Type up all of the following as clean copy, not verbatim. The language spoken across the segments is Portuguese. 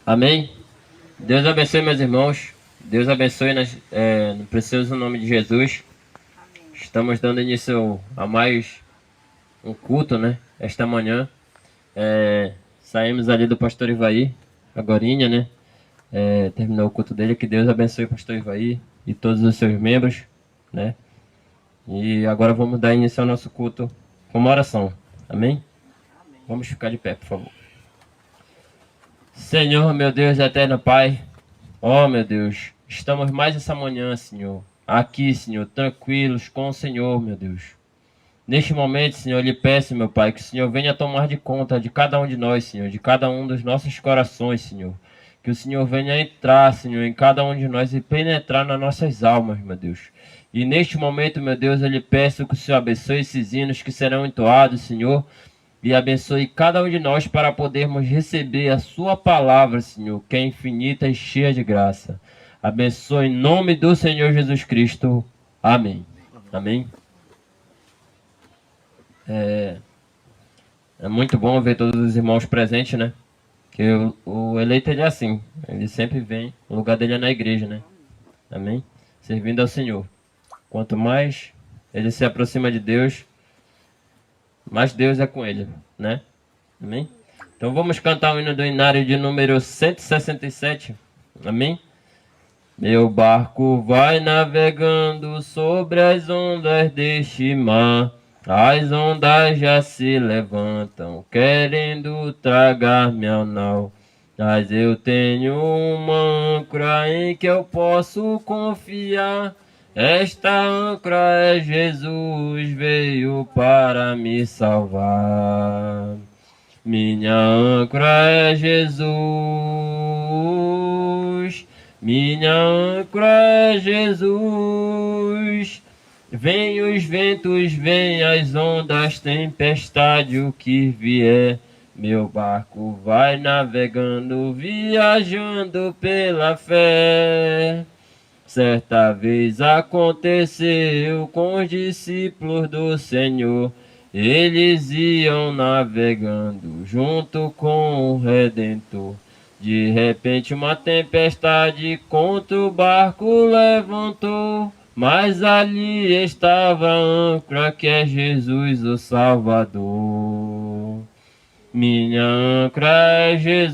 Amém? Deus abençoe, meus irmãos. Deus abençoe no precioso nome de Jesus. Estamos dando início a mais um culto, né? Esta manhã. Saímos ali do pastor Ivaí, agorinha, né? Terminou o culto dele. Que Deus abençoe o pastor Ivaí e todos os seus membros, né? E agora vamos dar início ao nosso culto com uma oração. Amém? Vamos ficar de pé, por favor. Senhor, meu Deus eterno Pai, ó meu Deus, estamos mais essa manhã, Senhor, aqui, Senhor, tranquilos com o Senhor, meu Deus. Neste momento, Senhor, eu lhe peço, meu Pai, que o Senhor venha tomar de conta de cada um de nós, Senhor, de cada um dos nossos corações, Senhor. Que o Senhor venha entrar, Senhor, em cada um de nós e penetrar nas nossas almas, meu Deus. E neste momento, meu Deus, eu lhe peço que o Senhor abençoe esses hinos que serão entoados, Senhor, e abençoe cada um de nós para podermos receber a sua palavra, Senhor, que é infinita e cheia de graça. Abençoe em nome do Senhor Jesus Cristo. Amém. Amém. É muito bom ver todos os irmãos presentes, né? Que o eleito ele é assim, ele sempre vem, o lugar dele é na igreja, né? Amém? Servindo ao Senhor. Quanto mais ele se aproxima de Deus, mais Deus é com ele, né? Amém? Então vamos cantar o hino do Inário de número 167. Amém? Meu barco vai navegando sobre as ondas deste mar. As ondas já se levantam, querendo tragar-me ao nau. Mas eu tenho uma âncora em que eu posso confiar. Esta âncora é Jesus, veio para me salvar. Minha âncora é Jesus, minha âncora é Jesus. Vem os ventos, vem as ondas, tempestade, o que vier. Meu barco vai navegando, viajando pela fé. Certa vez aconteceu com os discípulos do Senhor. Eles iam navegando junto com o Redentor. De repente uma tempestade contra o barco levantou. Mas ali estava a âncora que é Jesus o Salvador. Minha âncora é Jesus.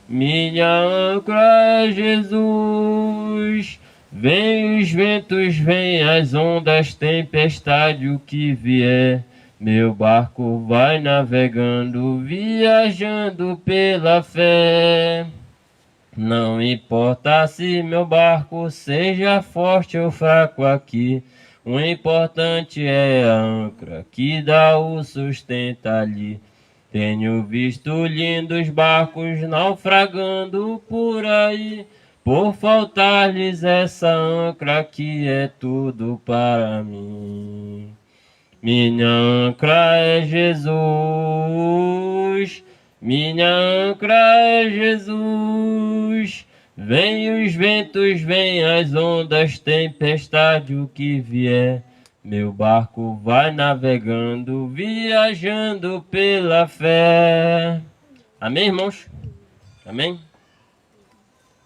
Minha âncora é Jesus. Vem os ventos, vem as ondas, tempestade, o que vier. Meu barco vai navegando, viajando pela fé. Não importa se meu barco seja forte ou fraco aqui, o importante é a âncora que dá o sustento ali. Tenho visto lindos barcos naufragando por aí, por faltar-lhes essa âncora que é tudo para mim. Minha âncora é Jesus, minha âncora é Jesus. Vem os ventos, vem as ondas, tempestade, o que vier. Meu barco vai navegando, viajando pela fé. Amém, irmãos? Amém?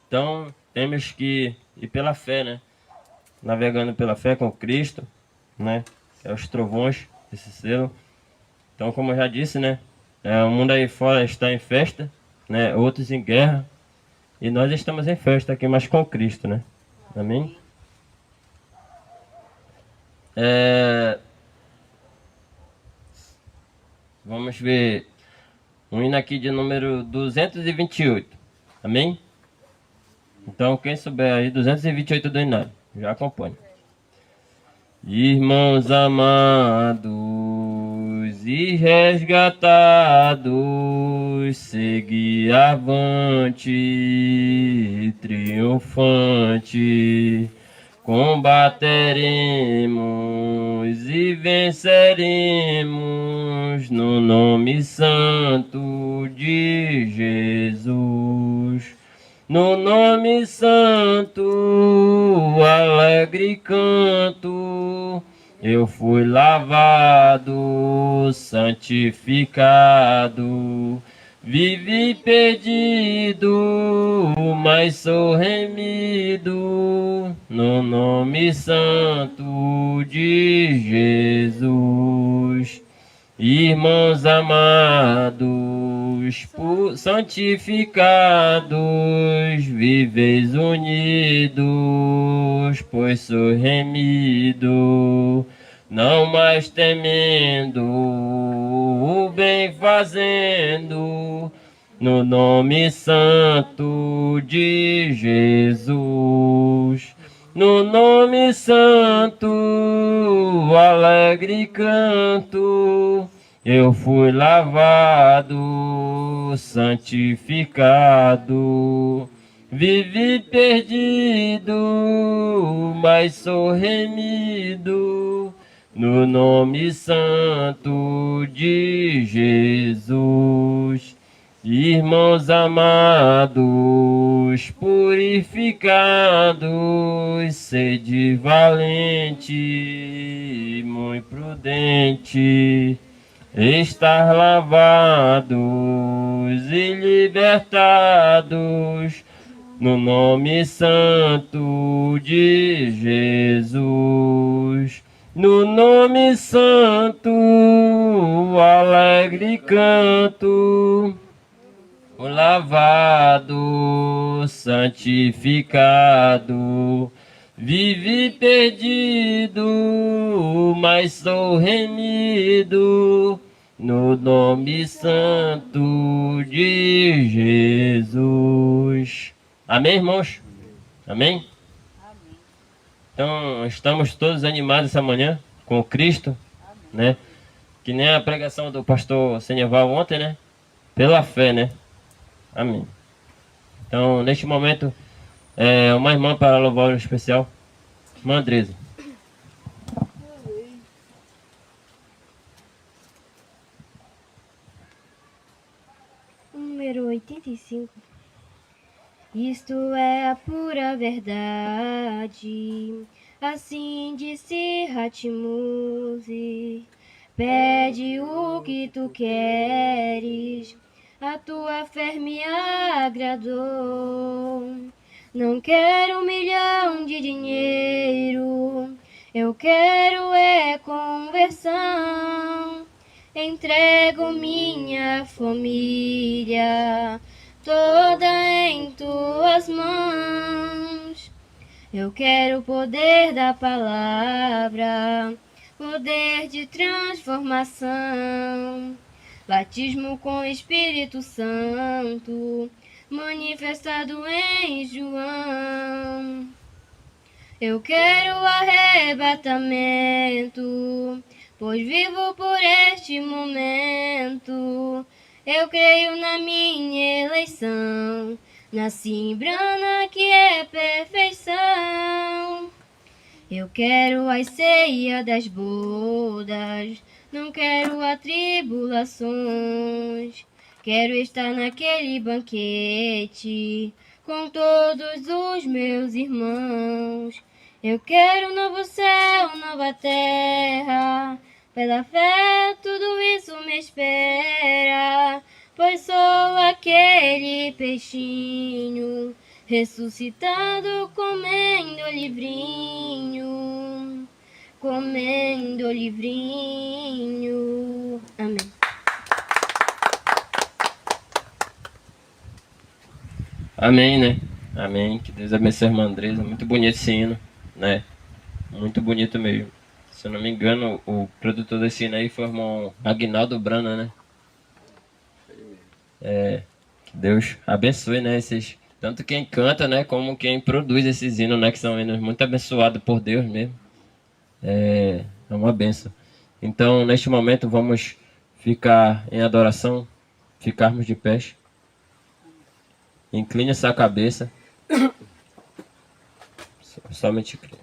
Então, temos que ir pela fé, né? Navegando pela fé com Cristo, né? É os trovões desse selo. Então, como eu já disse, né? O mundo aí fora está em festa, né? Outros em guerra. E nós estamos em festa aqui, mas com Cristo, né? Amém? Vamos ver um hino aqui de número 228. Amém? Então, quem souber aí, 228 do Inário, já acompanha. Irmãos amados e resgatados, segui avante, triunfante, combateremos e venceremos no nome santo de Jesus. No nome santo, alegre canto, Eu fui lavado, santificado, vivi perdido, mas sou remido no nome santo de Jesus. Irmãos amados, santificados, viveis unidos, pois sou remido, não mais temendo, o bem fazendo, no nome santo de Jesus. No nome santo, alegre canto, eu fui lavado, santificado, vivi perdido, mas sou remido, no nome santo de Jesus. Irmãos amados, purificados, sede valente, muito prudente, estar lavados e libertados no nome santo de Jesus. No nome santo, alegre canto, o lavado, santificado, vivi perdido, mas sou remido, no nome santo de Jesus. Amém, irmãos? Amém? Então, estamos todos animados essa manhã com Cristo, né? Que nem a pregação do pastor Senival ontem, né? Pela fé, né? Amém. Então, neste momento, uma irmã para louvar o especial, irmã Andresa. Número 85. Isto é a pura verdade, assim disse Ratmuse. Pede o que tu queres, a tua fé me agradou. Não quero 1 milhão de dinheiro, eu quero é conversão. Entrego minha família toda em tuas mãos. Eu quero o poder da palavra, poder de transformação, batismo com Espírito Santo, manifestado em João. Eu quero arrebatamento, pois vivo por este momento. Eu creio na minha eleição, na Simbrana que é perfeição. Eu quero a ceia das bodas, não quero atribulações. Quero estar naquele banquete com todos os meus irmãos. Eu quero um novo céu, nova terra. Pela fé tudo isso me espera, pois sou aquele peixinho ressuscitado, comendo livrinho, comendo livrinho. Amém. Amém, né? Amém. Que Deus abençoe a irmã Andresa. Muito bonito esse hino, né? Muito bonito mesmo. Se eu não me engano, o produtor desse hino aí foi o irmão Aguinaldo Brana, né? Que Deus abençoe, né? Tanto quem canta, né? Como quem produz esses hinos, né? Que são hinos muito abençoados por Deus mesmo. É uma benção. Então, neste momento, vamos ficar em adoração, ficarmos de pé. Incline essa cabeça. Somente incline.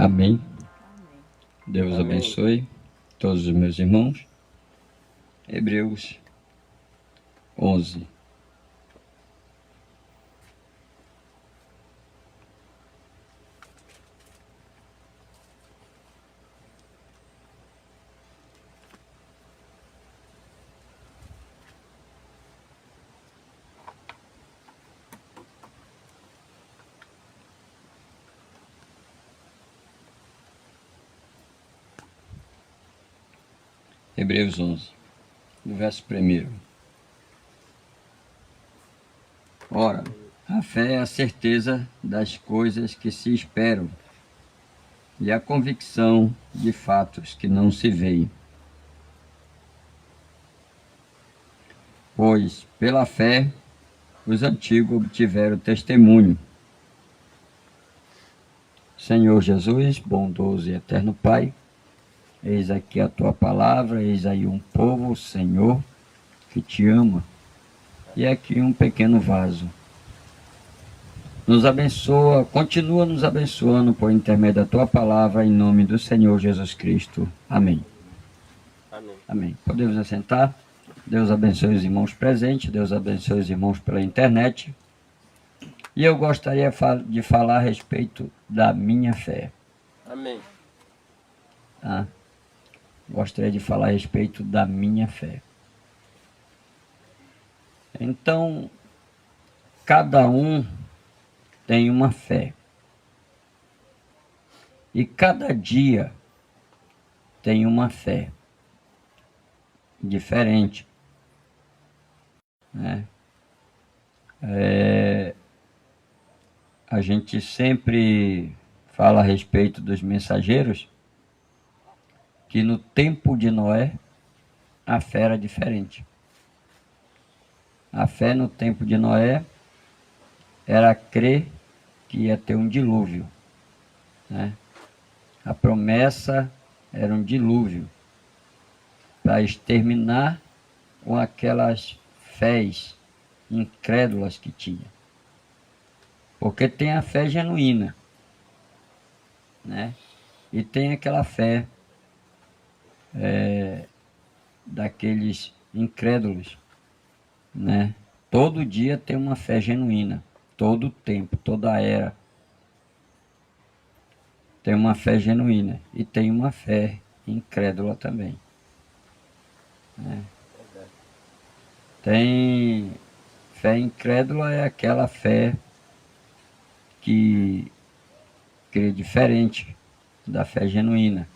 Amém. Deus abençoe todos os meus irmãos. Hebreus 11. Hebreus 11, no verso 1. Ora, a fé é a certeza das coisas que se esperam e a convicção de fatos que não se veem. Pois, pela fé, os antigos obtiveram testemunho. Senhor Jesus, bondoso e eterno Pai, eis aqui a tua palavra, eis aí um povo, Senhor, que te ama, e aqui um pequeno vaso. Nos abençoa, continua nos abençoando por intermédio da tua palavra, em nome do Senhor Jesus Cristo. Amém. Amém. Amém. Podemos assentar? Deus abençoe os irmãos presentes, Deus abençoe os irmãos pela internet. E eu gostaria de falar a respeito da minha fé. Amém. Tá? Gostaria de falar a respeito da minha fé. Então, cada um tem uma fé. E cada dia tem uma fé diferente. Né? A gente sempre fala a respeito dos mensageiros, que no tempo de Noé, a fé era diferente. A fé no tempo de Noé era crer que ia ter um dilúvio. Né? A promessa era um dilúvio para exterminar com aquelas fés incrédulas que tinha. Porque tem a fé genuína, né? E tem aquela fé daqueles incrédulos, né? Todo dia tem uma fé genuína, todo tempo, toda a era tem uma fé genuína e tem uma fé incrédula também, né? Tem fé incrédula, é aquela fé que crê diferente da fé genuína.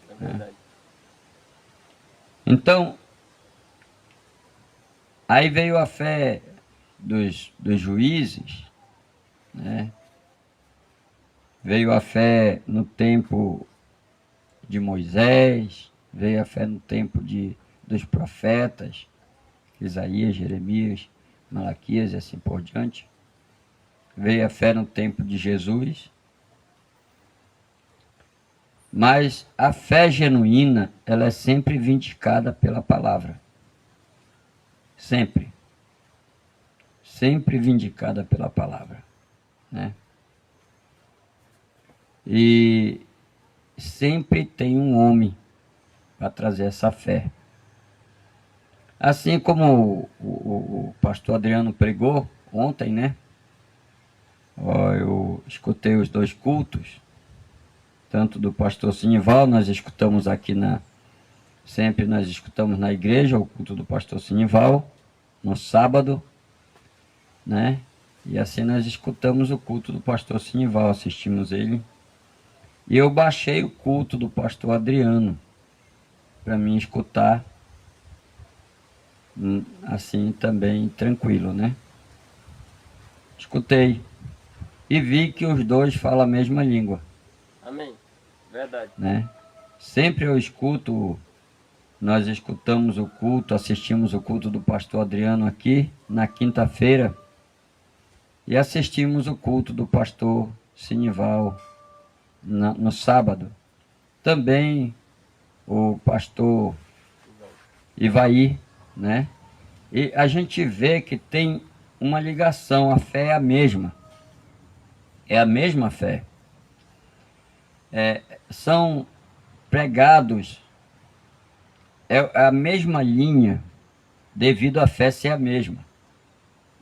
É verdade. Né? Então, aí veio a fé dos juízes, né? Veio a fé no tempo de Moisés, veio a fé no tempo dos profetas, Isaías, Jeremias, Malaquias e assim por diante. Veio a fé no tempo de Jesus. Mas a fé genuína, ela é sempre vindicada pela palavra. Sempre. Sempre vindicada pela palavra, né? E sempre tem um homem para trazer essa fé. Assim como o pastor Adriano pregou ontem, né? Eu escutei os 2 cultos, tanto do pastor Sinival, nós escutamos aqui sempre nós escutamos na igreja o culto do pastor Sinival, no sábado, né? E assim nós escutamos o culto do pastor Sinival, assistimos ele. E eu baixei o culto do pastor Adriano para mim escutar assim também tranquilo, né? Escutei e vi que os 2 falam a mesma língua. Amém. Verdade. Né? Sempre eu escuto, nós escutamos o culto, assistimos o culto do pastor Adriano aqui na quinta-feira e assistimos o culto do pastor Sinival no sábado. Também o pastor Ivaí, né? E a gente vê que tem uma ligação, a fé é a mesma. É a mesma fé. são pregados a mesma linha, devido à fé ser a mesma.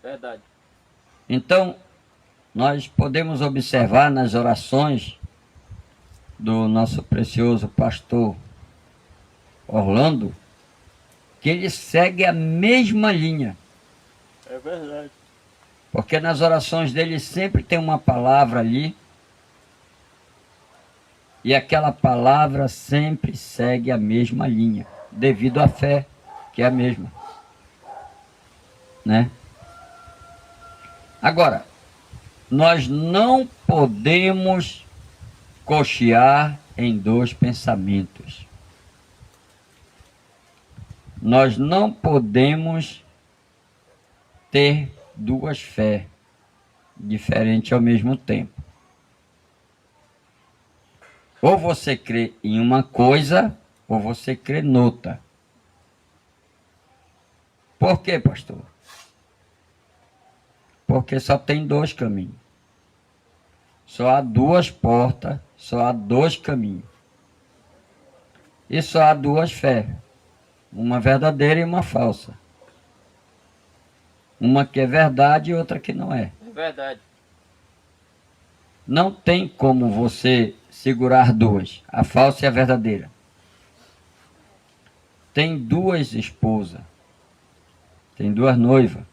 Verdade. Então, nós podemos observar nas orações do nosso precioso pastor Orlando, que ele segue a mesma linha. É verdade. Porque nas orações dele sempre tem uma palavra ali, e aquela palavra sempre segue a mesma linha, devido à fé, que é a mesma. Né? Agora, nós não podemos cochear em dois pensamentos. Nós não podemos ter duas fés diferentes ao mesmo tempo. Ou você crê em uma coisa, ou você crê noutra. Por quê, pastor? Porque só tem dois caminhos. Só há duas portas, só há dois caminhos. E só há duas fés. Uma verdadeira e uma falsa. Uma que é verdade e outra que não é. É verdade. Não tem como você segurar duas, a falsa e a verdadeira. Tem duas esposas. Tem duas noivas.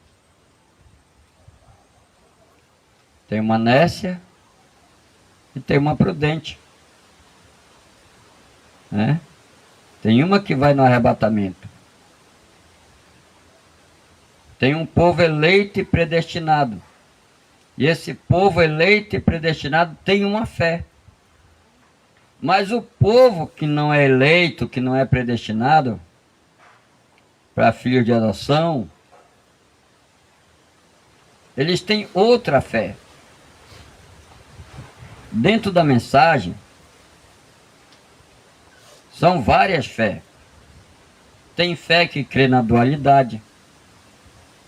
Tem uma nécia e tem uma prudente. Né? Tem uma que vai no arrebatamento. Tem um povo eleito e predestinado. E esse povo eleito e predestinado tem uma fé. Mas o povo que não é eleito, que não é predestinado para filhos de adoção, eles têm outra fé. Dentro da mensagem, são várias fés. Tem fé que crê na dualidade.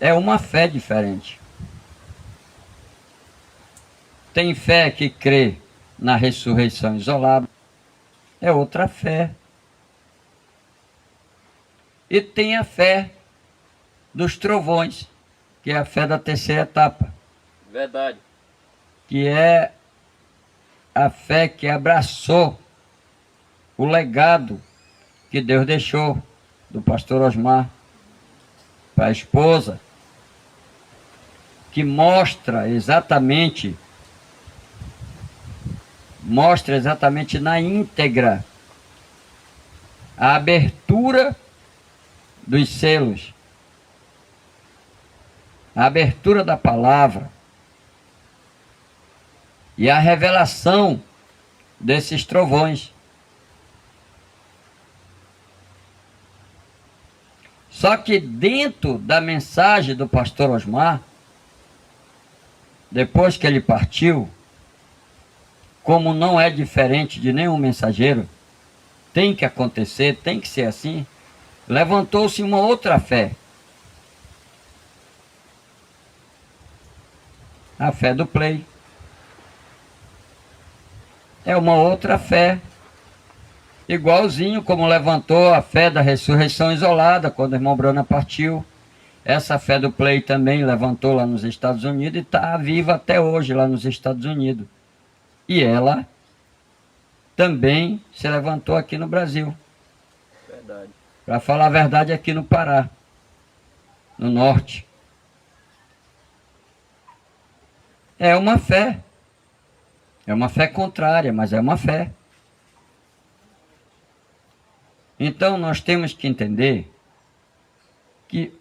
É uma fé diferente. Tem fé que crê na ressurreição isolada. É outra fé. E tem a fé dos trovões, que é a fé da terceira etapa. Verdade. Que é a fé que abraçou o legado que Deus deixou do pastor Osmar para a esposa, que mostra exatamente na íntegra a abertura dos selos, a abertura da palavra e a revelação desses trovões. Só que dentro da mensagem do pastor Osmar, depois que ele partiu, como não é diferente de nenhum mensageiro, tem que acontecer, tem que ser assim, levantou-se uma outra fé. A fé do play. É uma outra fé. Igualzinho como levantou a fé da ressurreição isolada, quando o irmão Brana partiu. Essa fé do play também levantou lá nos Estados Unidos e está viva até hoje lá nos Estados Unidos. E ela também se levantou aqui no Brasil. Verdade. Para falar a verdade, aqui no Pará, no norte. É uma fé. É uma fé contrária, mas é uma fé. Então nós temos que entender que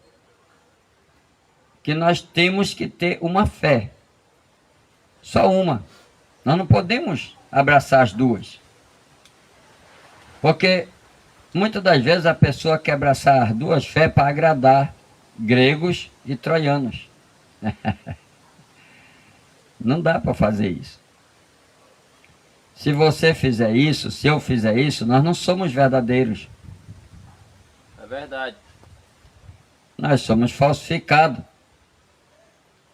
nós temos que ter uma fé. Só uma. Nós não podemos abraçar as duas. Porque muitas das vezes a pessoa quer abraçar as duas fés para agradar gregos e troianos. Não dá para fazer isso. Se você fizer isso, se eu fizer isso, nós não somos verdadeiros. É verdade. Nós somos falsificados.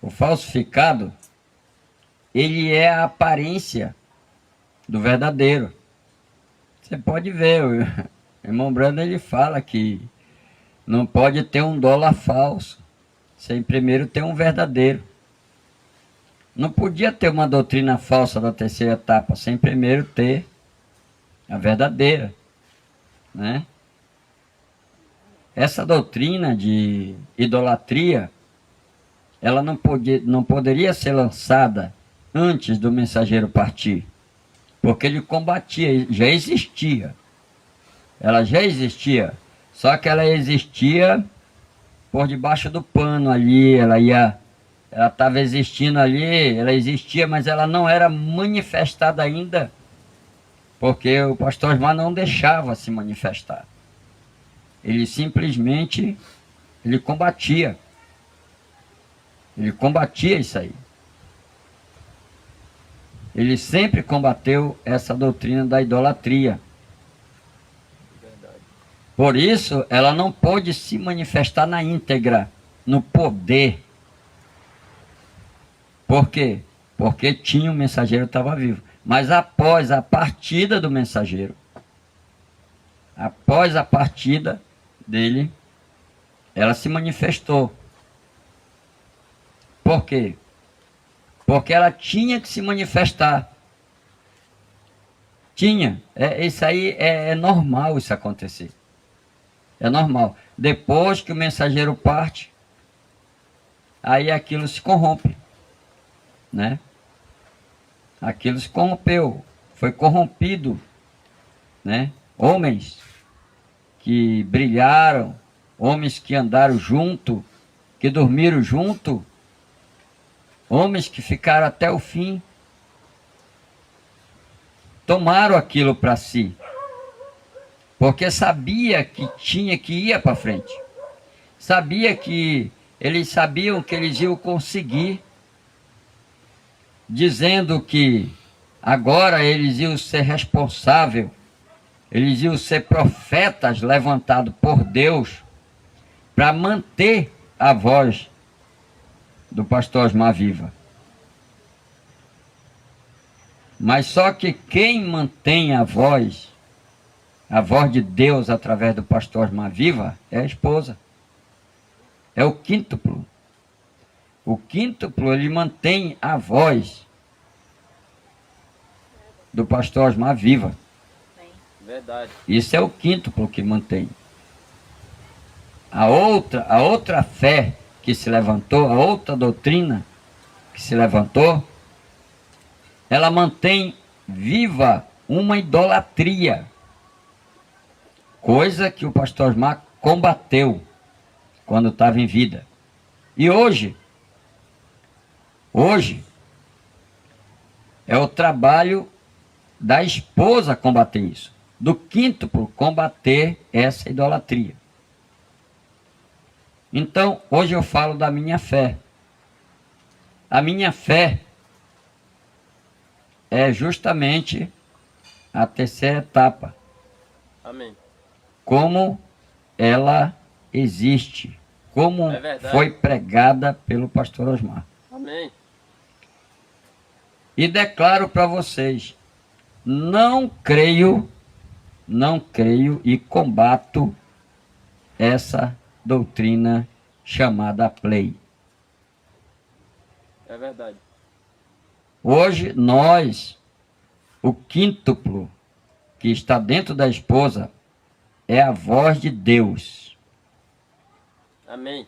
O falsificado, ele é a aparência do verdadeiro. Você pode ver, o irmão Brando ele fala que não pode ter um dólar falso, sem primeiro ter um verdadeiro. Não podia ter uma doutrina falsa da terceira etapa, sem primeiro ter a verdadeira, né? Essa doutrina de idolatria, ela não poderia ser lançada antes do mensageiro partir, porque ele combatia, já existia. Ela já existia, só que ela existia por debaixo do pano ali, ela estava existindo ali, ela existia, mas ela não era manifestada ainda, porque o pastor Osmar não deixava se manifestar. Ele simplesmente, ele combatia isso aí. Ele sempre combateu essa doutrina da idolatria. Por isso, ela não pôde se manifestar na íntegra, no poder. Por quê? Porque tinha o mensageiro, estava vivo. Mas após a partida do mensageiro, após a partida dele, ela se manifestou. Por quê? Porque ela tinha que se manifestar. Tinha. Isso aí é normal isso acontecer. É normal. Depois que o mensageiro parte, aí aquilo se corrompe, né? Aquilo se corrompeu, foi corrompido, né? Homens que brilharam, homens que andaram junto, que dormiram junto, homens que ficaram até o fim, tomaram aquilo para si, porque sabia que tinha que ir para frente, sabia que eles sabiam que eles iam conseguir, dizendo que agora eles iam ser responsáveis, eles iam ser profetas levantados por Deus para manter a voz do pastor Osmar viva. Mas só que quem mantém a voz de Deus através do pastor Osmar viva, é a esposa. É o quíntuplo. O quíntuplo, ele mantém a voz do pastor Osmar viva. Verdade. Isso é o quíntuplo que mantém. A outra fé que se levantou, a outra doutrina que se levantou, ela mantém viva uma idolatria. Coisa que o pastor Osmar combateu quando estava em vida. E hoje é o trabalho da esposa combater isso, do quíntuplo combater essa idolatria. Então, hoje eu falo da minha fé. A minha fé é justamente a terceira etapa. Amém. Como ela existe, como foi pregada pelo pastor Osmar. Amém. E declaro para vocês, não creio e combato essa doutrina chamada Play. É verdade. Hoje nós, o quíntuplo que está dentro da esposa, é a voz de Deus. Amém.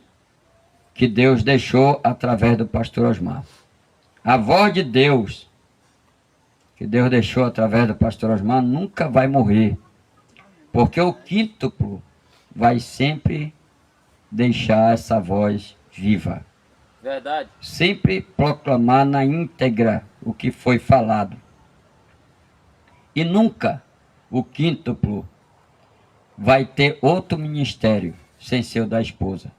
Que Deus deixou através do pastor Osmar. A voz de Deus que Deus deixou através do pastor Osmar nunca vai morrer, porque o quíntuplo vai sempre deixar essa voz viva. Verdade. Sempre proclamar na íntegra o que foi falado. E nunca o quíntuplo vai ter outro ministério sem ser o da esposa.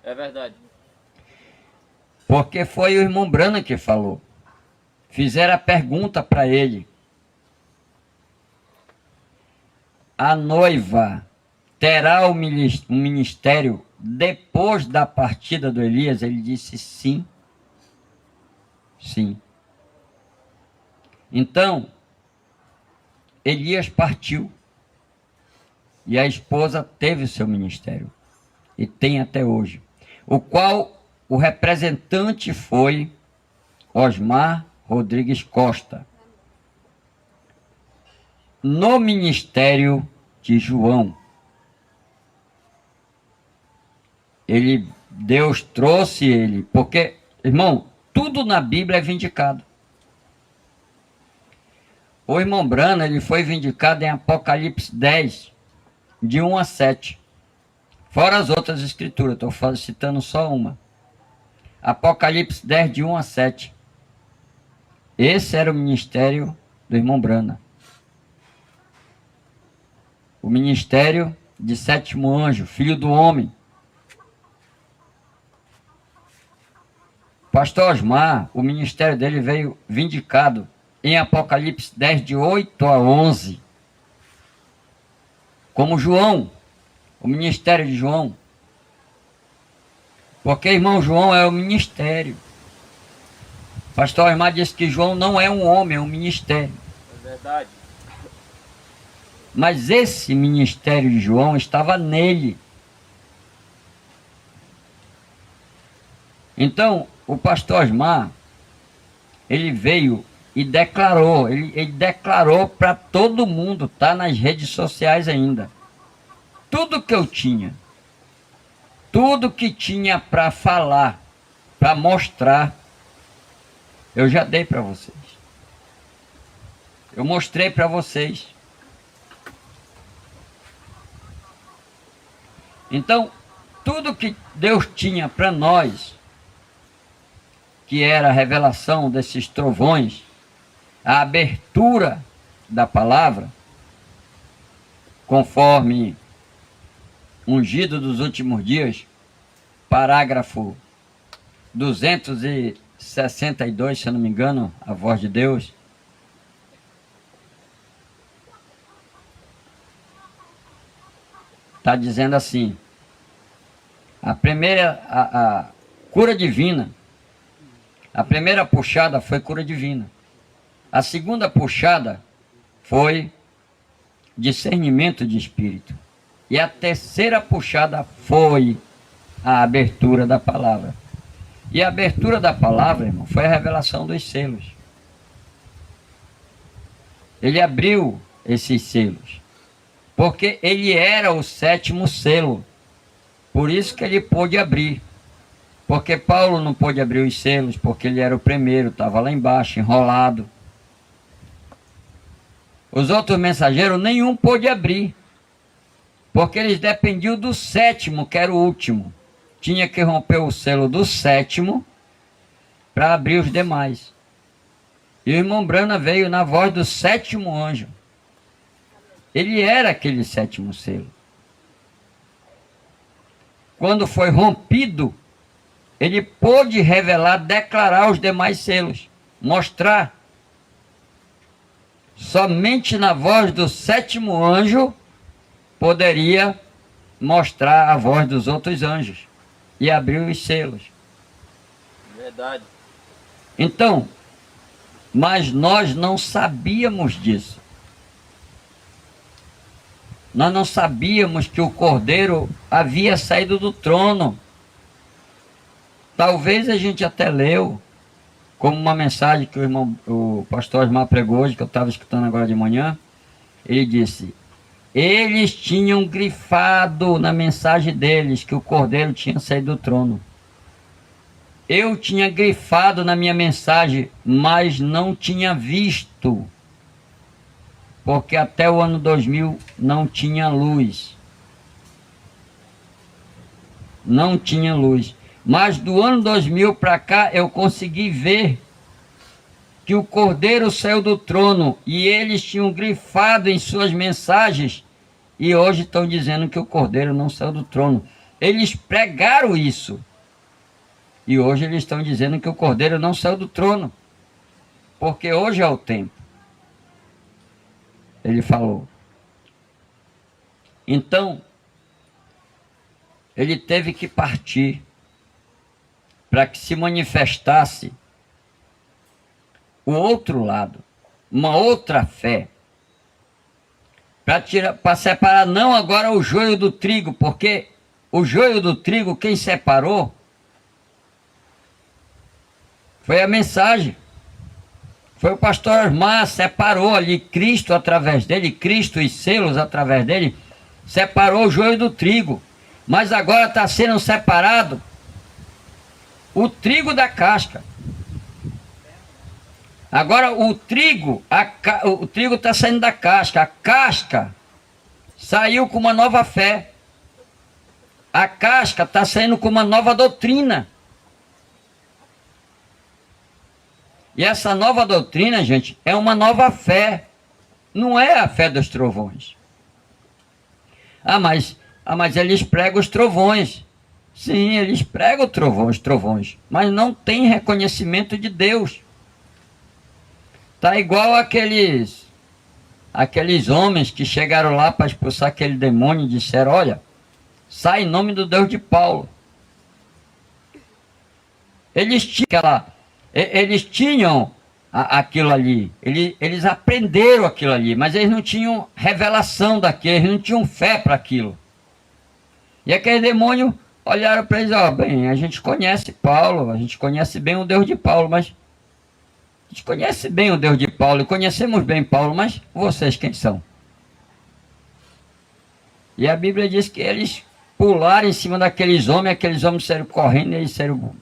É verdade. Porque foi o irmão Branham que falou. Fizeram a pergunta para ele. A noiva terá um ministério depois da partida do Elias? Ele disse sim. Sim. Então, Elias partiu e a esposa teve o seu ministério e tem até hoje, o qual o representante foi Osmar Rodrigues Costa, no ministério de João. Deus trouxe ele, porque, irmão, tudo na Bíblia é vindicado. O irmão Brana, ele foi vindicado em Apocalipse 10, de 1 a 7. Fora as outras escrituras, estou citando só uma. Apocalipse 10, de 1 a 7. Esse era o ministério do irmão Brana. O ministério de sétimo anjo, filho do homem. Pastor Osmar, o ministério dele veio vindicado em Apocalipse 10, de 8 a 11. Como João, o ministério de João. Porque, irmão, João é o ministério. Pastor Osmar disse que João não é um homem, é um ministério. É verdade. Mas esse ministério de João estava nele. Então, o pastor Osmar, ele veio e declarou, ele declarou para todo mundo, tá nas redes sociais ainda. Tudo que eu tinha, tudo que tinha para falar, para mostrar, eu já dei para vocês. Eu mostrei para vocês. Então, tudo que Deus tinha para nós, que era a revelação desses trovões, a abertura da palavra, conforme Ungido dos Últimos Dias, parágrafo 262, se eu não me engano, a voz de Deus. Está dizendo assim: a cura divina, a primeira puxada foi cura divina. A segunda puxada foi discernimento de espírito. E a terceira puxada foi a abertura da palavra. E a abertura da palavra, irmão, foi a revelação dos selos. Ele abriu esses selos, porque ele era o sétimo selo. Por isso que ele pôde abrir. Porque Paulo não pôde abrir os selos, porque ele era o primeiro, estava lá embaixo, enrolado. Os outros mensageiros, nenhum pôde abrir, porque eles dependiam do sétimo, que era o último. Tinha que romper o selo do sétimo para abrir os demais. E o irmão Brana veio na voz do sétimo anjo. Ele era aquele sétimo selo. Quando foi rompido, ele pôde revelar, declarar os demais selos, mostrar. Somente na voz do sétimo anjo poderia mostrar a voz dos outros anjos e abrir os selos. Verdade. Então, mas nós não sabíamos disso. Nós não sabíamos que o Cordeiro havia saído do trono. Talvez a gente até leu, como uma mensagem que o pastor Osmar pregou hoje, que eu estava escutando agora de manhã. Ele disse: eles tinham grifado na mensagem deles que o Cordeiro tinha saído do trono. Eu tinha grifado na minha mensagem, mas não tinha visto, porque até o ano 2000 não tinha luz. Não tinha luz. Mas do ano 2000 para cá eu consegui ver que o Cordeiro saiu do trono e eles tinham grifado em suas mensagens e hoje estão dizendo que o Cordeiro não saiu do trono. Eles pregaram isso e hoje eles estão dizendo que o Cordeiro não saiu do trono, porque hoje é o tempo. Ele falou. Então, ele teve que partir para que se manifestasse o outro lado, uma outra fé, para separar não agora o joio do trigo, porque o joio do trigo, quem separou foi a mensagem. Foi o pastor Osmar, separou ali Cristo através dele, Cristo e selos através dele, separou o joio do trigo. Mas agora está sendo separado o trigo da casca. Agora o trigo está saindo da casca. A casca saiu com uma nova fé. A casca está saindo com uma nova doutrina. E essa nova doutrina, gente, é uma nova fé. Não é a fé dos trovões. Mas eles pregam os trovões. Sim, eles pregam os trovões. Mas não tem reconhecimento de Deus. Tá igual aqueles homens que chegaram lá para expulsar aquele demônio e disseram, olha, sai em nome do Deus de Paulo. Eles tinham aquilo ali, eles aprenderam aquilo ali, mas eles não tinham revelação daquilo, eles não tinham fé para aquilo. E aqueles demônios olharam para eles, bem, a gente conhece Paulo, a gente conhece bem o Deus de Paulo, mas a gente conhece bem o Deus de Paulo, e conhecemos bem Paulo, mas vocês quem são? E a Bíblia diz que eles pularam em cima daqueles homens, aqueles homens saíram correndo, eles saíram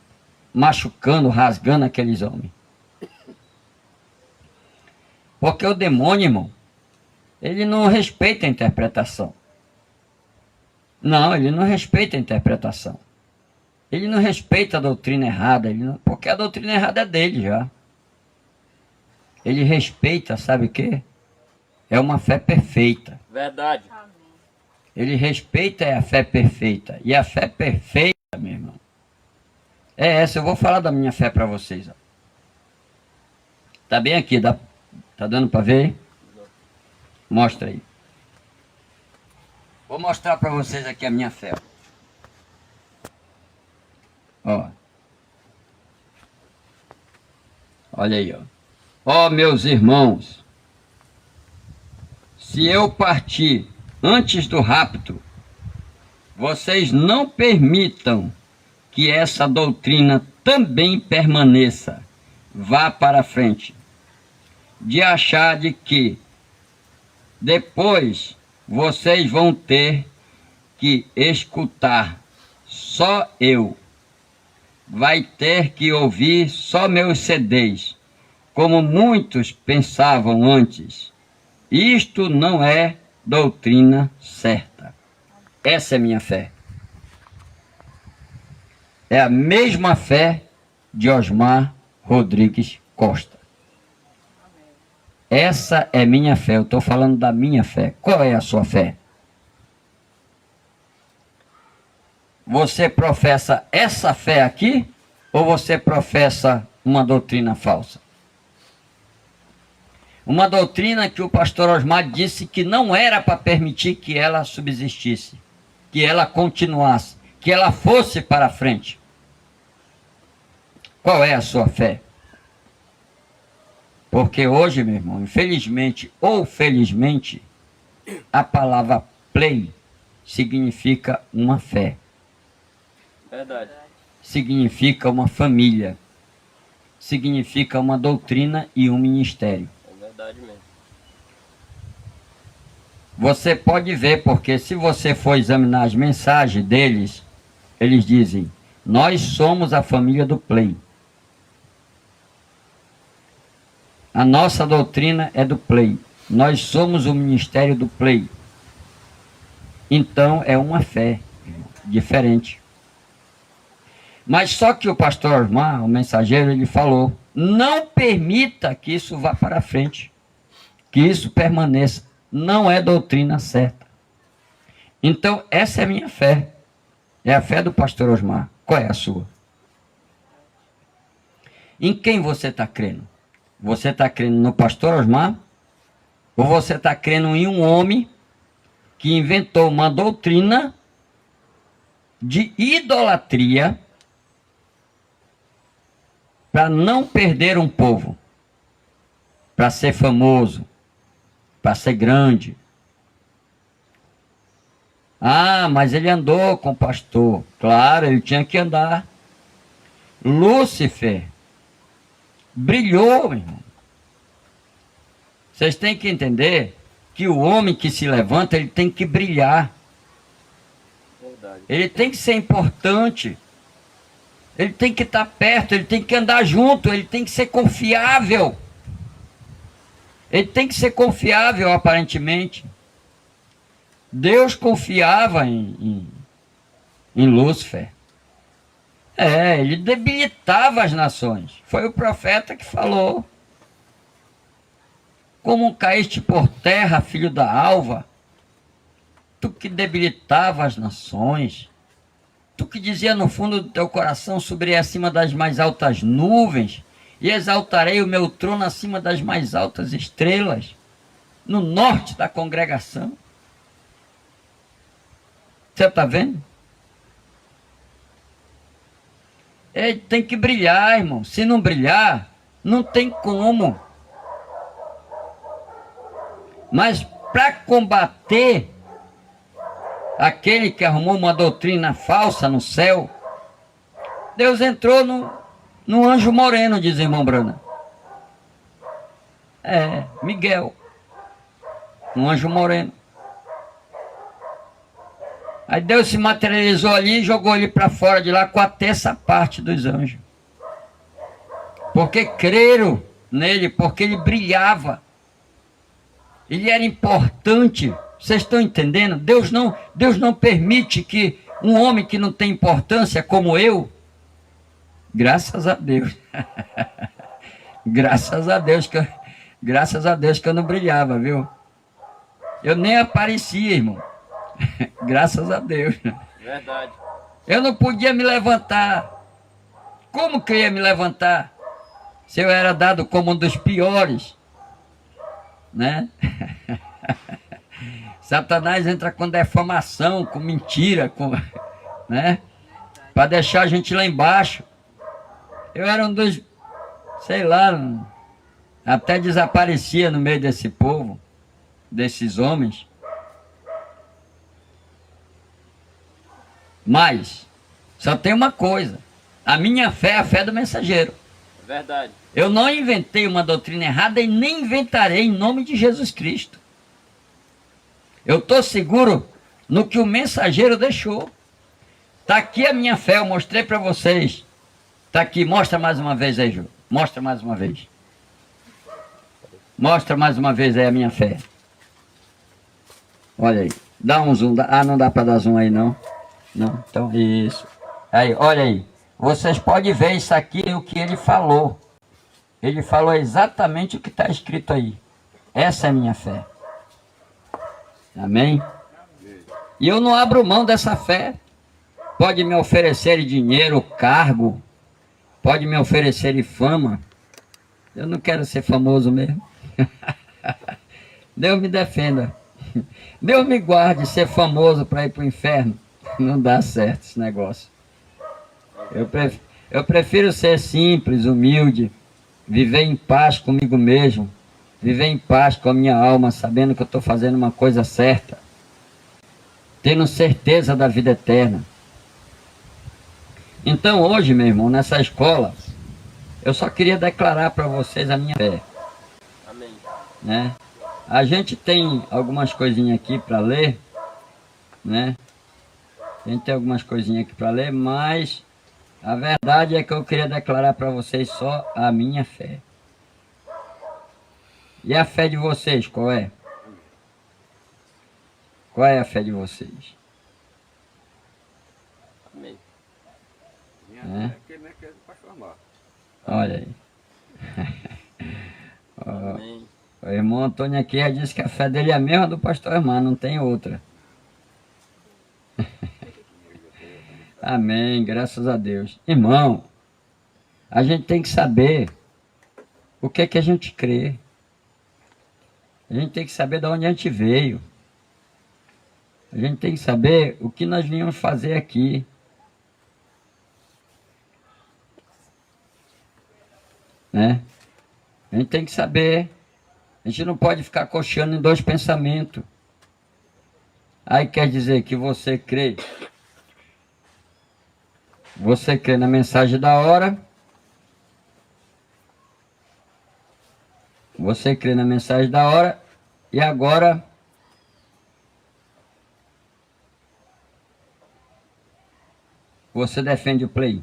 machucando, rasgando aqueles homens. Porque o demônio, irmão, ele não respeita a interpretação. Não, ele não respeita a interpretação. Ele não respeita a doutrina errada, porque a doutrina errada é dele já. Ele respeita, sabe o quê? É uma fé perfeita. Verdade. Ele respeita a fé perfeita. E a fé perfeita, meu irmão, é essa. Eu vou falar da minha fé para vocês. Tá bem aqui, tá dando para ver? Mostra aí. Vou mostrar para vocês aqui a minha fé. Ó. Olha aí, ó. Ó, meus irmãos, se eu partir antes do rapto, vocês não permitam que essa doutrina também permaneça, vá para frente, de achar de que depois vocês vão ter que escutar só eu, vai ter que ouvir só meus CDs, como muitos pensavam antes. Isto não é doutrina certa. Essa é minha fé. É a mesma fé de Osmar Rodrigues Costa. Essa é minha fé. Eu estou falando da minha fé. Qual é a sua fé? Você professa essa fé aqui ou você professa uma doutrina falsa? Uma doutrina que o pastor Osmar disse que não era para permitir que ela subsistisse, que ela continuasse, que ela fosse para frente. Qual é a sua fé? Porque hoje, meu irmão, infelizmente ou felizmente, a palavra play significa uma fé. Verdade. Significa uma família. Significa uma doutrina e um ministério. É verdade mesmo. Você pode ver, porque se você for examinar as mensagens deles, eles dizem, nós somos a família do play. A nossa doutrina é do play. Nós somos o ministério do play. Então é uma fé diferente. Mas só que o pastor Osmar, o mensageiro, ele falou, não permita que isso vá para frente, que isso permaneça. Não é doutrina certa. Então essa é a minha fé. É a fé do pastor Osmar. Qual é a sua? Em quem você está crendo? Você está crendo no pastor Osmar? Ou você está crendo em um homem que inventou uma doutrina de idolatria para não perder um povo, para ser famoso, para ser grande, Ah, mas ele andou com o pastor. Claro, ele tinha que andar. Lúcifer brilhou, meu irmão. Vocês têm que entender que o homem que se levanta, ele tem que brilhar. Verdade. Ele tem que ser importante. Ele tem que estar perto, ele tem que andar junto, ele tem que ser confiável. Ele tem que ser confiável, aparentemente. Deus confiava em Lúcifer. Ele debilitava as nações. Foi o profeta que falou. Como caíste por terra, filho da alva, tu que debilitava as nações, tu que dizia no fundo do teu coração, subirei acima das mais altas nuvens, e exaltarei o meu trono acima das mais altas estrelas, no norte da congregação. Você está vendo? Ele tem que brilhar, irmão. Se não brilhar, não tem como. Mas para combater aquele que arrumou uma doutrina falsa no céu, Deus entrou no anjo moreno, diz irmão Brana. Miguel. Um anjo moreno. Aí Deus se materializou ali e jogou ele para fora de lá com a terça parte dos anjos. Porque creram nele, porque ele brilhava. Ele era importante. Vocês estão entendendo? Deus não permite que um homem que não tem importância como eu, graças a Deus, graças a Deus que eu não brilhava, viu? Eu nem aparecia, irmão. Graças a Deus. Verdade. Eu não podia me levantar. Como que eu ia me levantar? Se eu era dado como um dos piores, né? Satanás entra com defamação, com mentira, né? Para deixar a gente lá embaixo. Eu era um dos, sei lá, até desaparecia no meio desse povo, desses homens. Mas só tem uma coisa: a minha fé é a fé do mensageiro. Verdade. Eu não inventei uma doutrina errada e nem inventarei em nome de Jesus Cristo. Eu estou seguro no que o mensageiro deixou. Está aqui a minha fé, eu mostrei para vocês. Está aqui, mostra mais uma vez aí, Ju. Mostra mais uma vez. Mostra mais uma vez aí a minha fé. Olha aí. Dá um zoom. Não dá para dar zoom aí não. Não, então isso. Aí, olha aí. Vocês podem ver isso aqui, o que ele falou. Ele falou exatamente o que está escrito aí. Essa é a minha fé. Amém? E eu não abro mão dessa fé. Pode me oferecer dinheiro, cargo. Pode me oferecer fama. Eu não quero ser famoso mesmo. Deus me defenda. Deus me guarde ser famoso para ir para o inferno. Não dá certo esse negócio. Eu prefiro ser simples, humilde, viver em paz comigo mesmo, viver em paz com a minha alma, sabendo que eu estou fazendo uma coisa certa, tendo certeza da vida eterna. Então hoje, meu irmão, nessa escola, eu só queria declarar para vocês a minha fé. Amém. Né? A gente tem algumas coisinhas aqui para ler, né? A gente tem algumas coisinhas aqui para ler, mas a verdade é que eu queria declarar para vocês só a minha fé. E a fé de vocês, qual é? Qual é a fé de vocês? Amém. Olha aí. Amém. O irmão Antônio aqui já disse que a fé dele é a mesma do pastor irmão, não tem outra. Amém, graças a Deus. Irmão, a gente tem que saber o que é que a gente crê. A gente tem que saber de onde a gente veio. A gente tem que saber o que nós viemos fazer aqui. Né? A gente tem que saber. A gente não pode ficar cocheando em dois pensamentos. Aí quer dizer que você crê na mensagem da hora, você crê na mensagem da hora, e agora você defende o play.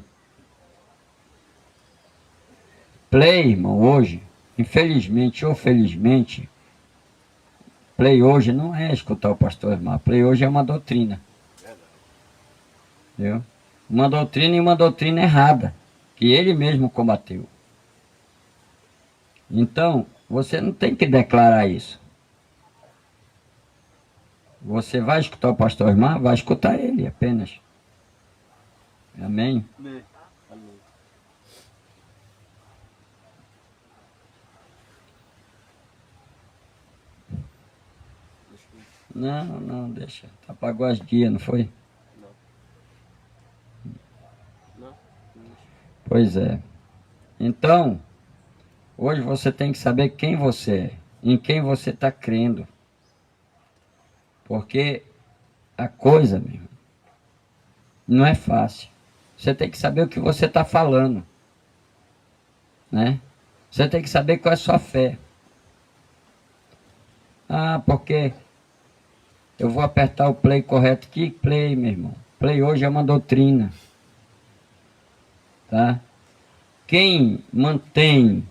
Play, irmão, hoje, infelizmente ou felizmente, play hoje não é escutar o pastor Osmar. Play hoje é uma doutrina. Entendeu? Uma doutrina, e uma doutrina errada, que ele mesmo combateu. Então, você não tem que declarar isso. Você vai escutar o pastor Osmar? Vai escutar ele apenas. Amém? Amém. Não, deixa. Apagou as guias, não foi? Não. Pois é. Então, hoje você tem que saber quem você é, em quem você está crendo. Porque a coisa, meu irmão, não é fácil. Você tem que saber o que você está falando, né? Você tem que saber qual é a sua fé. Ah, porque eu vou apertar o play correto. Que play, meu irmão? Play hoje é uma doutrina, tá? Quem mantém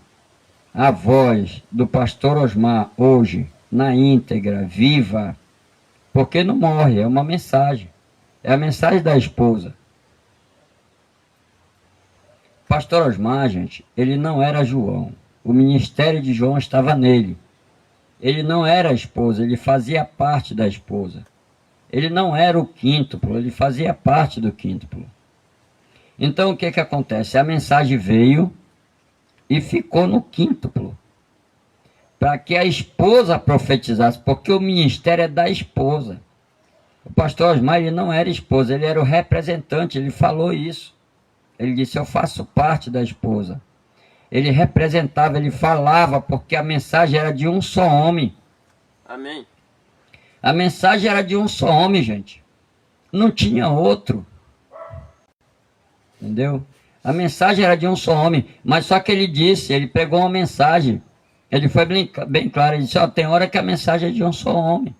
a voz do pastor Osmar hoje na íntegra, viva, porque não morre, é uma mensagem. É a mensagem da esposa. Pastor Osmar, gente, ele não era João. O ministério de João estava nele. Ele não era a esposa, ele fazia parte da esposa. Ele não era o quíntuplo, ele fazia parte do quíntuplo. Então o que acontece? A mensagem veio e ficou no quíntuplo, para que a esposa profetizasse, porque o ministério é da esposa. O pastor Osmar, ele não era esposa, ele era o representante, ele falou isso. Ele disse, eu faço parte da esposa. Ele representava, ele falava, porque a mensagem era de um só homem. Amém. A mensagem era de um só homem, gente. Não tinha outro. Entendeu? A mensagem era de um só homem, mas só que ele disse, ele pegou uma mensagem, ele foi bem claro, ele disse, ó, tem hora que a mensagem é de um só homem,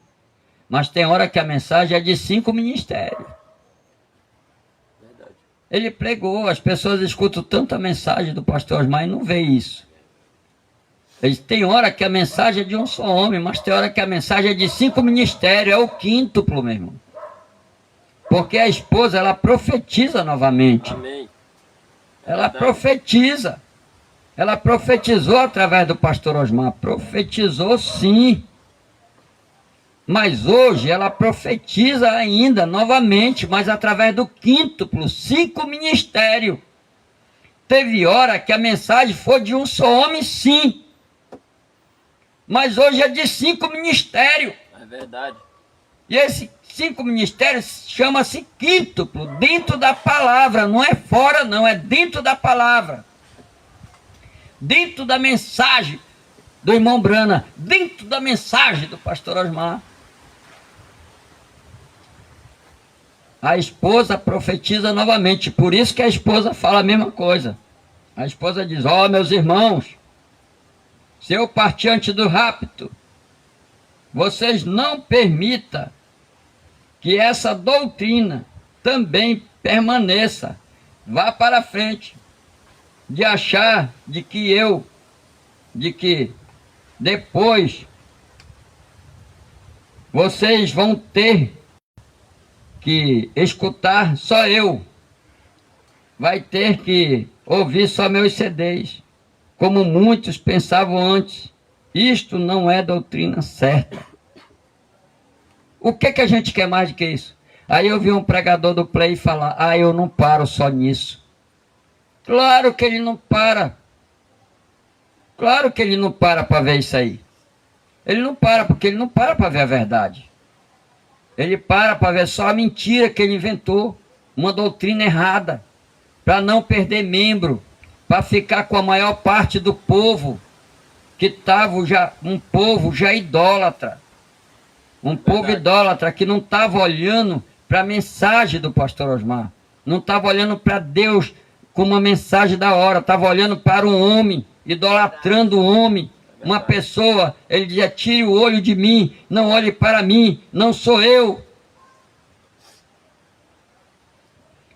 mas tem hora que a mensagem é de 5 ministérios. Verdade. Ele pregou, as pessoas escutam tanta mensagem do pastor Osmar e não vê isso. Ele disse, tem hora que a mensagem é de um só homem, mas tem hora que a mensagem é de 5 ministérios, é o quíntuplo, meu irmão. Porque a esposa, ela profetiza novamente. Amém. Ela profetiza. Ela profetizou através do pastor Osmar. Profetizou sim. Mas hoje ela profetiza ainda novamente, mas através do quíntuplo, 5 ministérios. Teve hora que a mensagem foi de um só homem, sim. Mas hoje é de 5 ministérios. É verdade. E esse 5 ministérios chama-se quíntuplo, dentro da palavra, não é fora não, é dentro da palavra. Dentro da mensagem do irmão Brana, dentro da mensagem do pastor Osmar. A esposa profetiza novamente, por isso que a esposa fala a mesma coisa. A esposa diz, ó, meus irmãos, se eu partir antes do rapto, vocês não permitam que essa doutrina também permaneça, vá para frente, de achar de que depois vocês vão ter que escutar só eu, vai ter que ouvir só meus CDs, como muitos pensavam antes. Isto não é doutrina certa. O que a gente quer mais do que isso? Aí eu vi um pregador do Play falar, eu não paro só nisso. Claro que ele não para. Claro que ele não para ver isso aí. Ele não para, porque ele não para ver a verdade. Ele para ver só a mentira que ele inventou, uma doutrina errada, para não perder membro, para ficar com a maior parte do povo, que estava já um povo já idólatra. Um povo idólatra que não estava olhando para a mensagem do pastor Osmar. Não estava olhando para Deus com uma mensagem da hora. Estava olhando para um homem, idolatrando o homem. Uma pessoa, ele dizia, tire o olho de mim, não olhe para mim, não sou eu.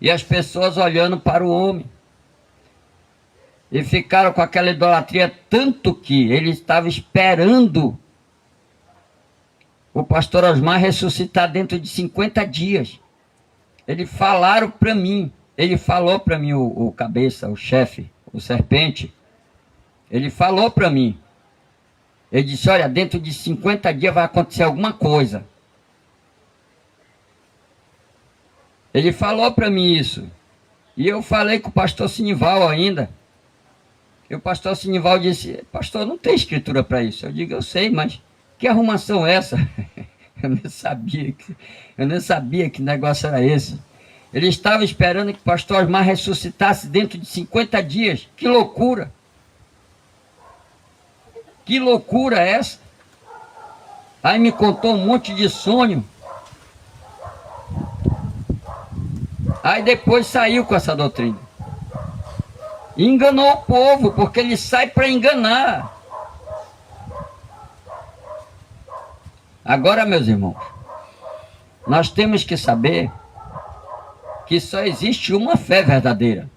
E as pessoas olhando para o homem. E ficaram com aquela idolatria, tanto que ele estava esperando o pastor Osmar ressuscitar dentro de 50 dias. Eles falaram para mim, ele falou para mim, o cabeça, o chefe, o serpente, ele falou para mim, ele disse, olha, dentro de 50 dias vai acontecer alguma coisa. Ele falou para mim isso. E eu falei com o pastor Sinival ainda. E o pastor Sinival disse, pastor, não tem escritura para isso. Eu digo, eu sei, mas que arrumação é essa? Eu nem sabia que negócio era esse. Ele estava esperando que o pastor Osmar ressuscitasse dentro de 50 dias. Que loucura! Que loucura é essa? Aí me contou um monte de sonho. Aí depois saiu com essa doutrina. E enganou o povo, porque ele sai para enganar. Agora, meus irmãos, nós temos que saber que só existe uma fé verdadeira.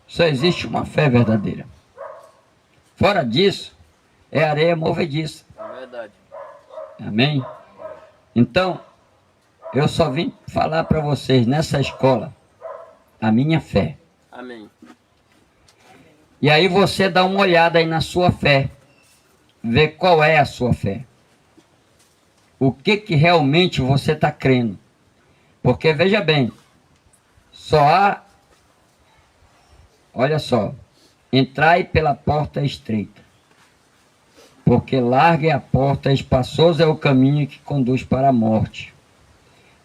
Só existe uma fé verdadeira. Fora disso, é areia movediça. É verdade. Amém? Então, eu só vim falar para vocês nessa escola a minha fé. Amém. E aí você dá uma olhada aí na sua fé. Vê qual é a sua fé. O que realmente você está crendo. Porque, veja bem, só há, olha só, entrai pela porta estreita. Porque larga é a porta, espaçoso é o caminho que conduz para a morte.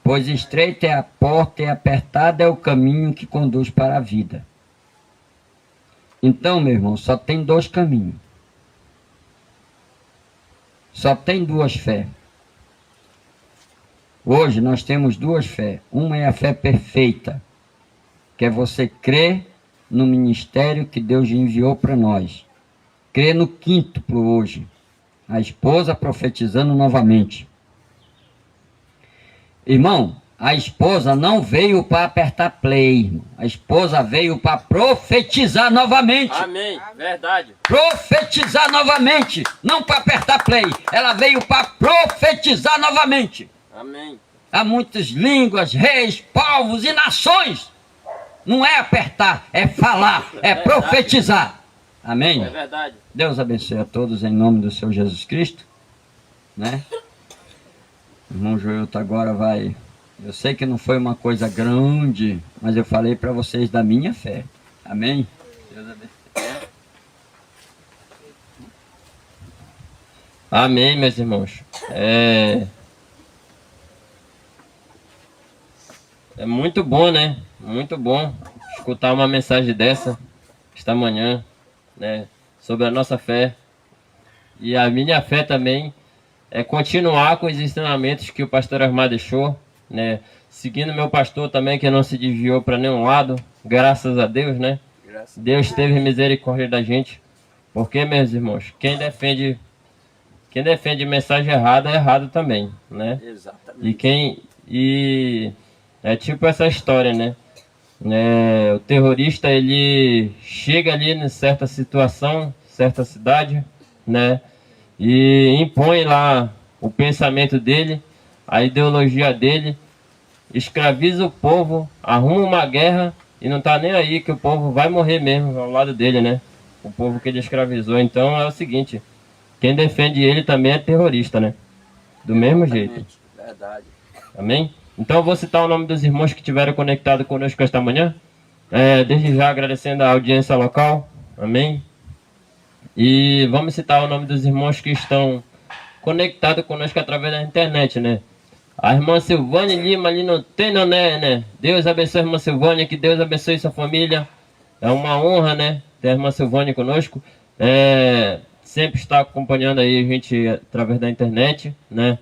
Pois estreita é a porta e apertado é o caminho que conduz para a vida. Então, meu irmão, só tem dois caminhos. Só tem duas fés. Hoje nós temos duas fés. Uma é a fé perfeita, que é você crer no ministério que Deus enviou para nós. Crer no quíntuplo hoje. A esposa profetizando novamente. Irmão, a esposa não veio para apertar play, irmão. A esposa veio para profetizar novamente. Amém, verdade. Profetizar novamente, não para apertar play. Ela veio para profetizar novamente. Amém. Há muitas línguas, reis, povos e nações. Não é apertar, é falar, é profetizar. Amém? É verdade. Deus abençoe a todos em nome do Senhor Jesus Cristo. Né? O irmão Joelto agora vai... Eu sei que não foi uma coisa grande, mas eu falei para vocês da minha fé. Amém? Deus abençoe. Amém, meus irmãos. É muito bom, né? Muito bom escutar uma mensagem dessa esta manhã, né? Sobre a nossa fé. E a minha fé também é continuar com os ensinamentos que o pastor Osmar deixou, né? Seguindo meu pastor também, que não se desviou para nenhum lado, graças a Deus, né? Deus teve misericórdia da gente. Porque, meus irmãos, quem defende mensagem errada é errado também, né? Exatamente. E é tipo essa história, né? O terrorista, ele chega ali em certa situação, certa cidade, né? E impõe lá o pensamento dele, a ideologia dele, escraviza o povo, arruma uma guerra e não tá nem aí que o povo vai morrer mesmo ao lado dele, né? O povo que ele escravizou. Então é o seguinte, quem defende ele também é terrorista, né? Do mesmo jeito. Verdade. Amém? Então eu vou citar o nome dos irmãos que estiveram conectados conosco esta manhã. Desde já agradecendo a audiência local. Amém? E vamos citar o nome dos irmãos que estão conectados conosco através da internet, né? A irmã Silvânia Lima ali no Tenoné, né? Deus abençoe a irmã Silvânia, que Deus abençoe sua família. É uma honra, né? Ter a irmã Silvânia conosco. sempre está acompanhando aí a gente através da internet, né?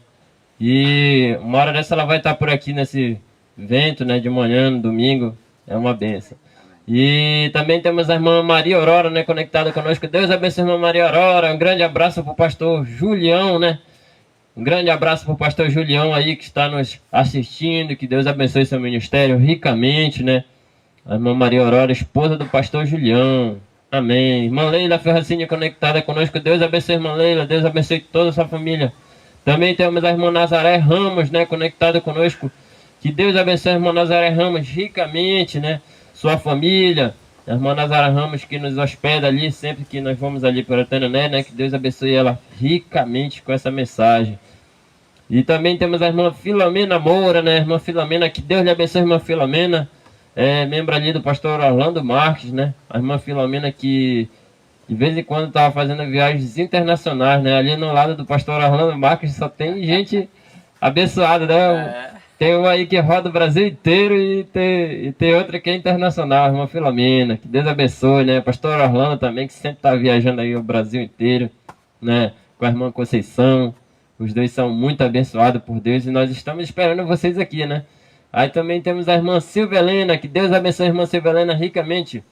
E uma hora dessa ela vai estar por aqui nesse evento, né? De manhã, no domingo, é uma benção. E também temos a irmã Maria Aurora, né? Conectada conosco. Deus abençoe a irmã Maria Aurora. Um grande abraço para o pastor Julião, né? Um grande abraço para o pastor Julião aí que está nos assistindo. Que Deus abençoe seu ministério ricamente, né? A irmã Maria Aurora, esposa do pastor Julião. Amém. Irmã Leila Ferracini conectada conosco. Deus abençoe a irmã Leila. Deus abençoe toda a sua família. Também temos a irmã Nazaré Ramos, né? Conectada conosco. Que Deus abençoe a irmã Nazaré Ramos ricamente, né? Sua família. A irmã Nazaré Ramos que nos hospeda ali sempre que nós vamos ali para a Tanané, né? Que Deus abençoe ela ricamente com essa mensagem. E também temos a irmã Filomena Moura, né? Irmã Filomena, que Deus lhe abençoe, irmã Filomena. É membro ali do pastor Orlando Marques, né? A irmã Filomena que de vez em quando estava fazendo viagens internacionais, né? Ali no lado do pastor Orlando Marques só tem gente abençoada, né? Tem uma aí que roda o Brasil inteiro e tem outra que é internacional, a irmã Filomena. Que Deus abençoe, né? Pastor Orlando também, que sempre está viajando aí o Brasil inteiro, né? Com a irmã Conceição. Os dois são muito abençoados por Deus e nós estamos esperando vocês aqui, né? Aí também temos a irmã Silvia Helena, que Deus abençoe a irmã Silvia Helena ricamente.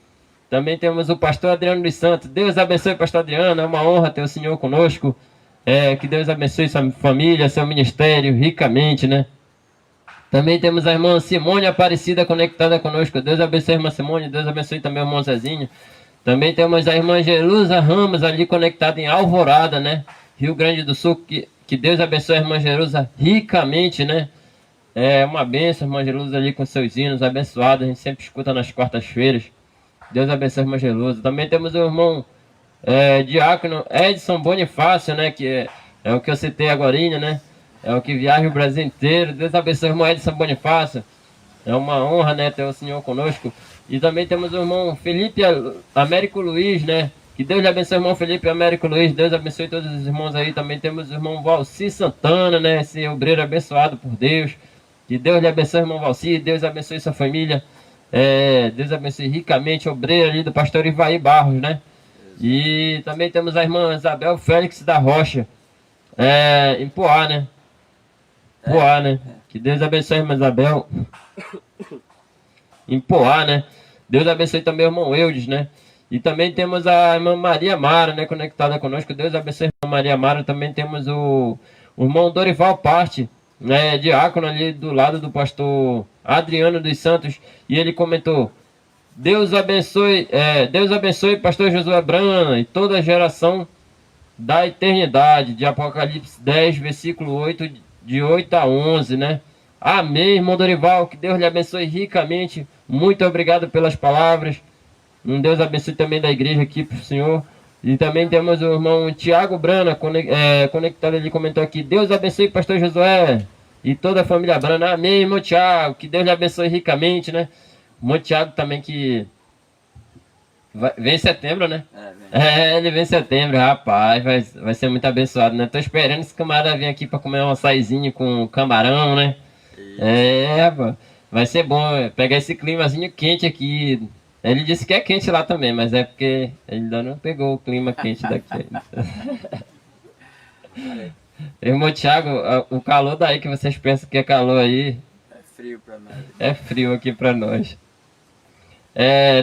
Também temos o pastor Adriano dos Santos. Deus abençoe, pastor Adriano, é uma honra ter o Senhor conosco. Que Deus abençoe sua família, seu ministério ricamente, né? Também temos a irmã Simone Aparecida conectada conosco. Deus abençoe a irmã Simone, Deus abençoe também o irmão Zezinho. Também temos a irmã Jerusa Ramos ali conectada em Alvorada, né? Rio Grande do Sul, que Deus abençoe a irmã Jerusa ricamente, né? É uma bênção, irmã Jerusa ali com seus hinos abençoados. A gente sempre escuta nas quartas-feiras. Deus abençoe a irmã Jerusa. Também temos o irmão diácono Edson Bonifácio, né? Que é o que eu citei agora, né? É o que viaja o Brasil inteiro. Deus abençoe o irmão Edson Bonifácio. É uma honra, né? Ter o Senhor conosco. E também temos o irmão Felipe Américo Luiz, né? Que Deus lhe abençoe o irmão Felipe Américo Luiz. Deus abençoe todos os irmãos aí. Também temos o irmão Valci Santana, né? Esse obreiro abençoado por Deus. Que Deus lhe abençoe, irmão Valci. Deus abençoe sua família. Deus abençoe ricamente o obreiro ali do pastor Ivaí Barros, né? E também temos a irmã Isabel Félix da Rocha. Em Poá, né? Poá, né? Que Deus abençoe a irmã Isabel. Em Poá, né? Deus abençoe também o irmão Eudes, né? E também temos a irmã Maria Mara, né? Conectada conosco. Deus abençoe a irmã Maria Mara. Também temos o irmão Dorival Parte, né? Diácono ali do lado do pastor Adriano dos Santos. E ele comentou: Deus abençoe pastor Josué Brana e toda a geração da eternidade. De Apocalipse 10, versículo 8, de 8 a 11, né? Amém, irmão Dorival. Que Deus lhe abençoe ricamente. Muito obrigado pelas palavras. Um Deus abençoe também da igreja aqui para o Senhor. E também temos o irmão Tiago Brana conectado. Ele comentou aqui: Deus abençoe pastor Josué e toda a família Brana. Amém, irmão Tiago. Que Deus lhe abençoe ricamente, né? O irmão Tiago também que vem em setembro, né? Ele vem em setembro, rapaz. Vai ser muito abençoado, né? Tô esperando esse camarada vir aqui para comer um açaizinho com camarão, né? Pô. Vai ser bom pegar esse climazinho quente aqui. Ele disse que é quente lá também, mas é porque ele ainda não pegou o clima quente daqui. Irmão Thiago, o calor daí que vocês pensam que é calor aí... É frio pra nós. É frio aqui pra nós.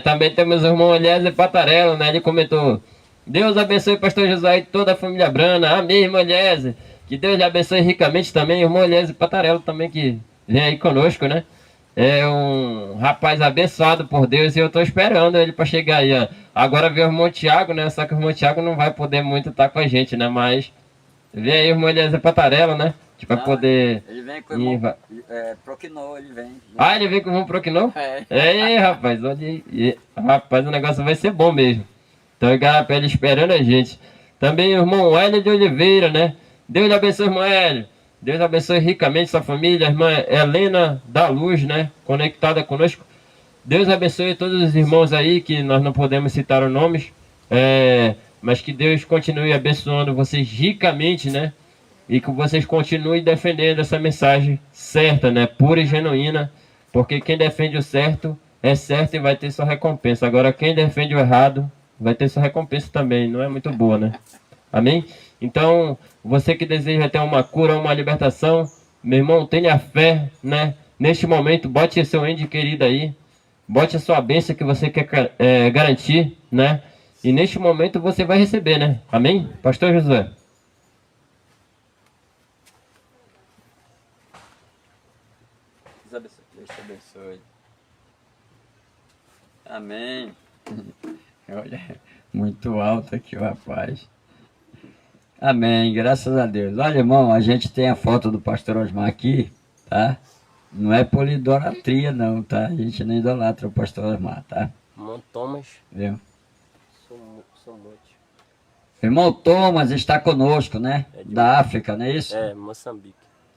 Também temos o irmão Eliezer Patarello, né? Ele comentou: Deus abençoe o pastor Josué e toda a família Brana. Amém, irmão Eliezer. Que Deus lhe abençoe ricamente também. O irmão Eliezer Patarello também que vem aí conosco, né? É um rapaz abençoado por Deus e eu tô esperando ele para chegar aí, ó. Agora vem o irmão Thiago, né? Só que o irmão Thiago não vai poder muito estar com a gente, né? Mas vem aí o irmão Eliezer Patarello, né? A gente vai poder... Ele vem com o irmão Proquinô, ele vem. Ele vem com o irmão Proquinô? Rapaz, olha aí. Rapaz, o negócio vai ser bom mesmo. Então, para ele esperando a gente. Também o irmão Hélio de Oliveira, né? Deus lhe abençoe, irmão Hélio. Deus abençoe ricamente sua família, a irmã Helena da Luz, né? Conectada conosco. Deus abençoe todos os irmãos aí, que nós não podemos citar os nomes, mas que Deus continue abençoando vocês ricamente, né? E que vocês continuem defendendo essa mensagem certa, né? Pura e genuína, porque quem defende o certo é certo e vai ter sua recompensa. Agora, quem defende o errado vai ter sua recompensa também, não é muito boa, né? Amém? Então, você que deseja ter uma cura, uma libertação, meu irmão, tenha fé, né? Neste momento, bote seu ente querido aí, bote a sua bênção que você quer garantir, né? E neste momento você vai receber, né? Amém? Pastor Josué. Deus te abençoe. Amém. Olha, muito alto aqui o rapaz. Amém, graças a Deus. Olha, irmão, a gente tem a foto do pastor Osmar aqui, tá? Não é por idolatria não, tá? A gente não idolatra o pastor Osmar, tá? Irmão Thomas. Viu? Somote. Irmão Thomas está conosco, né? Da África, não é isso? É, Moçambique.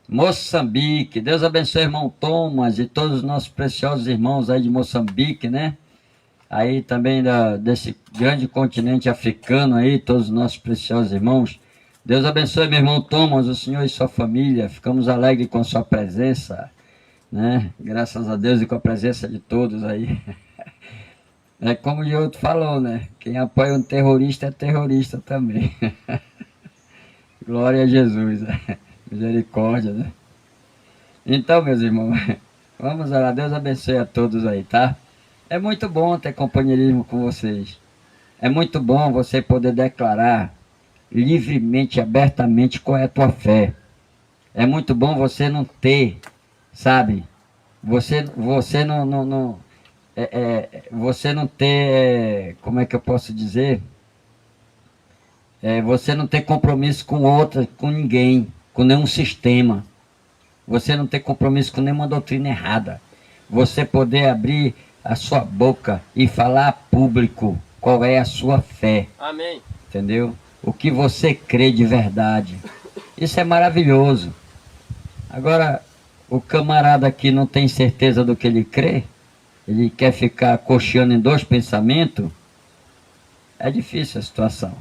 Moçambique. Deus abençoe, irmão Thomas e todos os nossos preciosos irmãos aí de Moçambique, né? Aí também desse grande continente africano aí, todos os nossos preciosos irmãos. Deus abençoe, meu irmão Thomas, o senhor e sua família. Ficamos alegres com a sua presença, né? Graças a Deus e com a presença de todos aí. É como o outro falou, né? Quem apoia um terrorista é terrorista também. Glória a Jesus, né? Misericórdia, né? Então, meus irmãos, vamos orar. Deus abençoe a todos aí, tá? É muito bom ter companheirismo com vocês. É muito bom você poder declarar livremente, abertamente qual é a tua fé. É muito bom você não ter, sabe? Você não você não ter, como é que eu posso dizer? Você não ter compromisso com outra, com ninguém, com nenhum sistema. Você não ter compromisso com nenhuma doutrina errada. Você poder abrir a sua boca e falar a público qual é a sua fé. Amém. Entendeu? O que você crê de verdade. Isso é maravilhoso. Agora, o camarada aqui não tem certeza do que ele crê, ele quer ficar cocheando em dois pensamentos, é difícil a situação.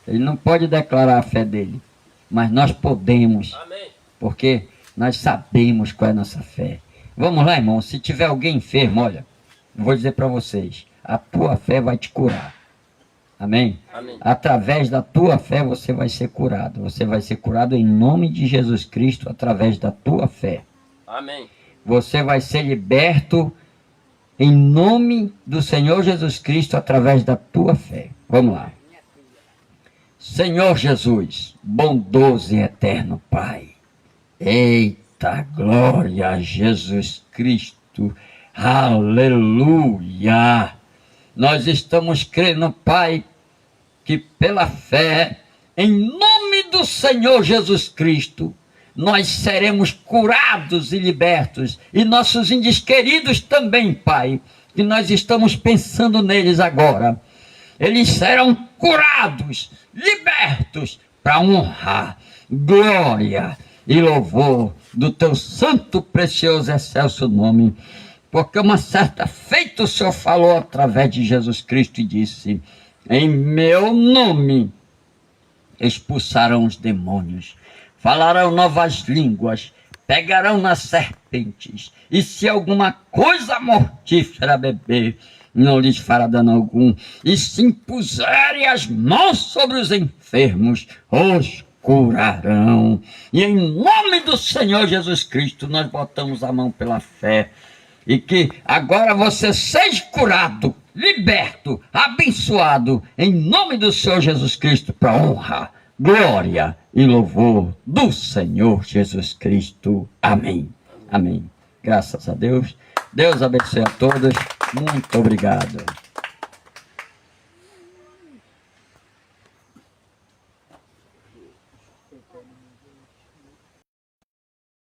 Ele não pode declarar a fé dele, mas nós podemos. Amém. Porque nós sabemos qual é a nossa fé. Vamos lá, irmão, se tiver alguém enfermo, olha, eu vou dizer para vocês, a tua fé vai te curar. Amém? Amém. Através da tua fé você vai ser curado. Você vai ser curado em nome de Jesus Cristo através da tua fé. Amém. Você vai ser liberto em nome do Senhor Jesus Cristo através da tua fé. Vamos lá. Senhor Jesus, bondoso e eterno Pai. Eita, glória a Jesus Cristo. Aleluia. Nós estamos crendo, Pai, que pela fé, em nome do Senhor Jesus Cristo, nós seremos curados e libertos. E nossos índios queridos também, Pai, que nós estamos pensando neles agora. Eles serão curados, libertos, para honrar, glória e louvor do teu santo, precioso, excelso nome. Porque uma certa feita o Senhor falou através de Jesus Cristo e disse: em meu nome expulsarão os demônios, falarão novas línguas, pegarão nas serpentes, e se alguma coisa mortífera beber, não lhes fará dano algum, e se impuserem as mãos sobre os enfermos, os curarão. E em nome do Senhor Jesus Cristo, nós botamos a mão pela fé, e que agora você seja curado, liberto, abençoado, em nome do Senhor Jesus Cristo, para honra, glória e louvor do Senhor Jesus Cristo. Amém. Amém. Graças a Deus. Deus abençoe a todos. Muito obrigado.